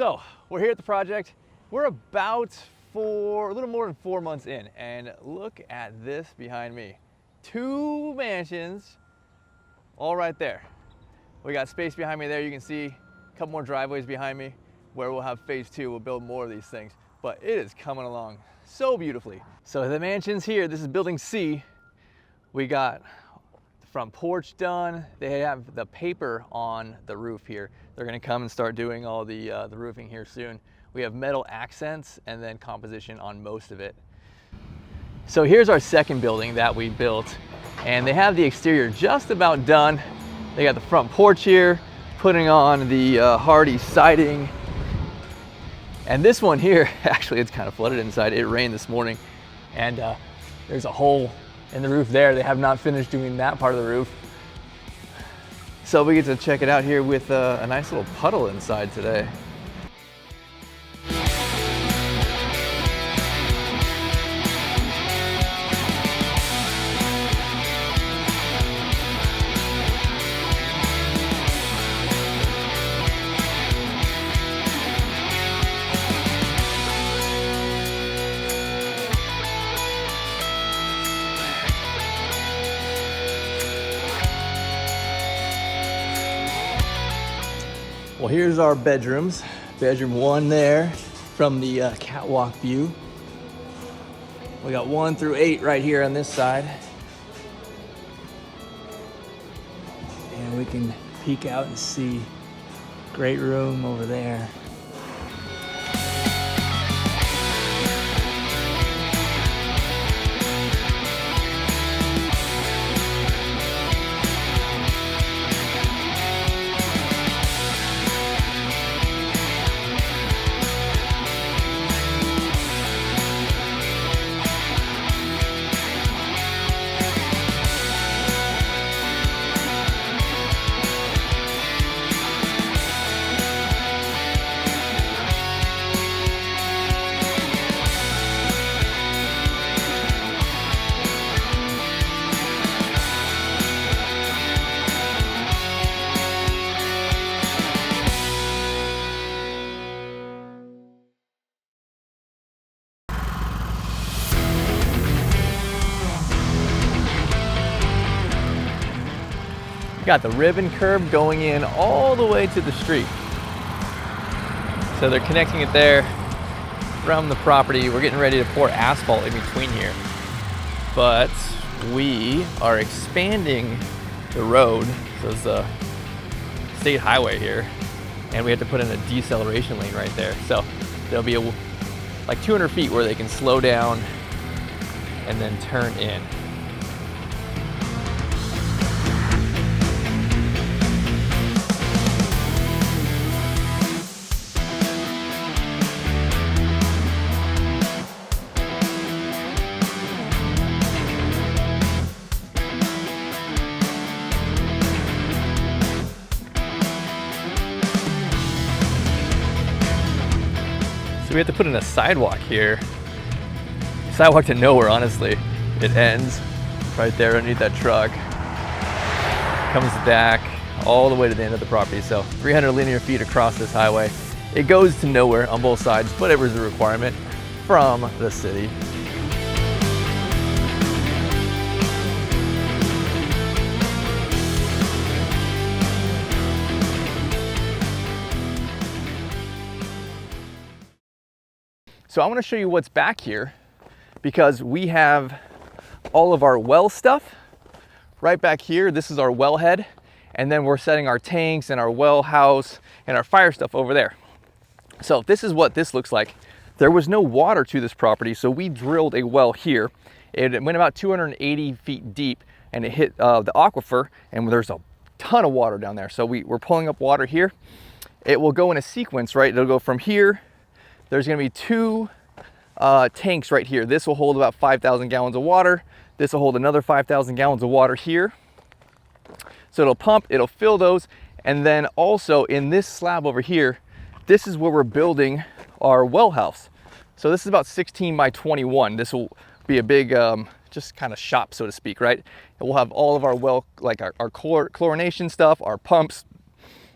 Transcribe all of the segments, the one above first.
So we're here at the project. We're about a little more than 4 months in, and look at this behind me. 2 mansions, all right there. We got space behind me there. You can see a couple more driveways behind me where we'll have phase 2. We'll build more of these things, but it is coming along so beautifully. So the mansions here, this is building C. We got the front porch done. They have the paper on the roof here. They're gonna come and start doing all the roofing here soon. We have metal accents and then composition on most of it. So here's our second building that we built, and they have the exterior just about done. They got the front porch here, putting on the hardy siding. And this one here, actually it's kind of flooded inside. It rained this morning, and there's a hole in the roof there. They have not finished doing that part of the roof. So we get to check it out here with a nice little puddle inside today. Well, here's our bedrooms. Bedroom 1 there from the catwalk view. We got 1 through 8 right here on this side. And we can peek out and see great room over there. Got the ribbon curb going in all the way to the street. So they're connecting it there from the property. We're getting ready to pour asphalt in between here. But we are expanding the road. So it's a state highway here. And we have to put in a deceleration lane right there. So there'll be like 200 feet where they can slow down and then turn in. We have to put in a sidewalk here. Sidewalk to nowhere, honestly. It ends right there underneath that truck. Comes back all the way to the end of the property. So 300 linear feet across this highway. It goes to nowhere on both sides, whatever's the requirement from the city. So I want to show you what's back here, because we have all of our well stuff right back here. This is our wellhead, and then we're setting our tanks and our well house and our fire stuff over there. So this is what this looks like. There was no water to this property, so we drilled a well here. It went about 280 feet deep, and it hit the aquifer, and there's a ton of water down there. So we're pulling up water here. It will go in a sequence, right? It'll go from here. There's gonna be 2 tanks right here. This will hold about 5,000 gallons of water. This will hold another 5,000 gallons of water here. So it'll pump, it'll fill those. And then also in this slab over here, this is where we're building our well house. So this is about 16 by 21. This will be a big, just kind of shop, so to speak, right? And we'll have all of our well, like our chlorination stuff, our pumps,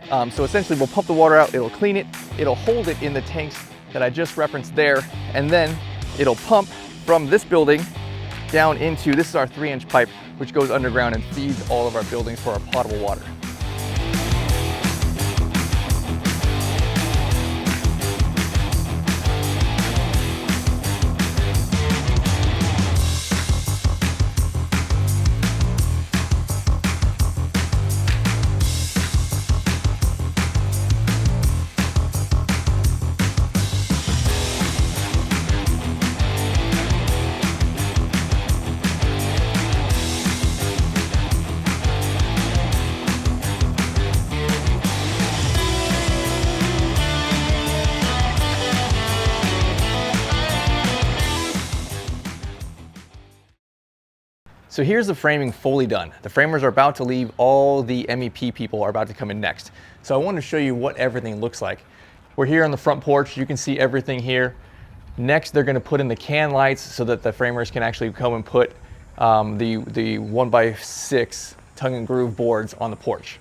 So essentially we'll pump the water out, it'll clean it, it'll hold it in the tanks that I just referenced there, and then it'll pump from this building down into, this is our 3-inch pipe, which goes underground and feeds all of our buildings for our potable water. So here's the framing fully done. The framers are about to leave, all the MEP people are about to come in next. So I want to show you what everything looks like. We're here on the front porch, you can see everything here. Next, they're going to put in the can lights so that the framers can actually come and put the 1x6 tongue and groove boards on the porch.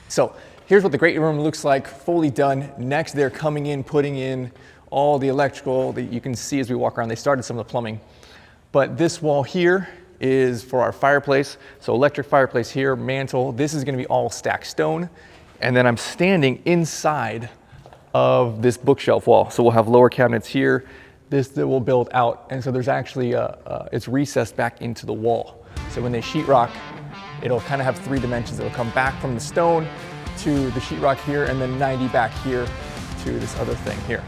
So here's what the great room looks like, fully done. Next, they're coming in, putting in all the electrical that you can see as we walk around. They started some of the plumbing. But this wall here is for our fireplace. So electric fireplace here, mantle. This is going to be all stacked stone. And then I'm standing inside of this bookshelf wall. So we'll have lower cabinets here. This that will build out. And so there's actually, it's recessed back into the wall. So when they sheetrock, it'll kind of have 3 dimensions. It'll come back from the stone to the sheetrock here, and then 90 back here to this other thing here.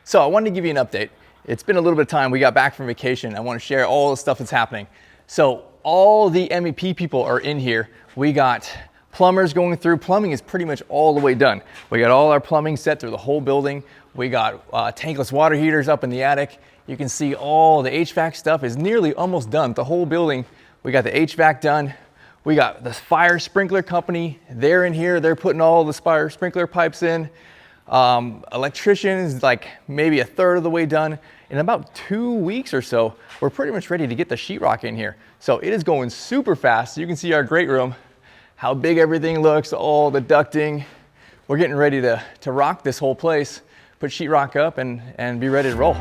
So I wanted to give you an update. It's been a little bit of time. We got back from vacation. I want to share all the stuff that's happening. So all the MEP people are in here. We got plumbers going through. Plumbing is pretty much all the way done. We got all our plumbing set through the whole building. We got tankless water heaters up in the attic. You can see all the HVAC stuff is nearly almost done. The whole building, we got the HVAC done. We got this fire sprinkler company. They're in here. They're putting all the fire sprinkler pipes in. Electrician is like maybe a third of the way done. In about 2 weeks or so, we're pretty much ready to get the sheetrock in here. So it is going super fast. You can see our great room, how big everything looks, all the ducting. We're getting ready to rock this whole place, put sheetrock up and be ready to roll.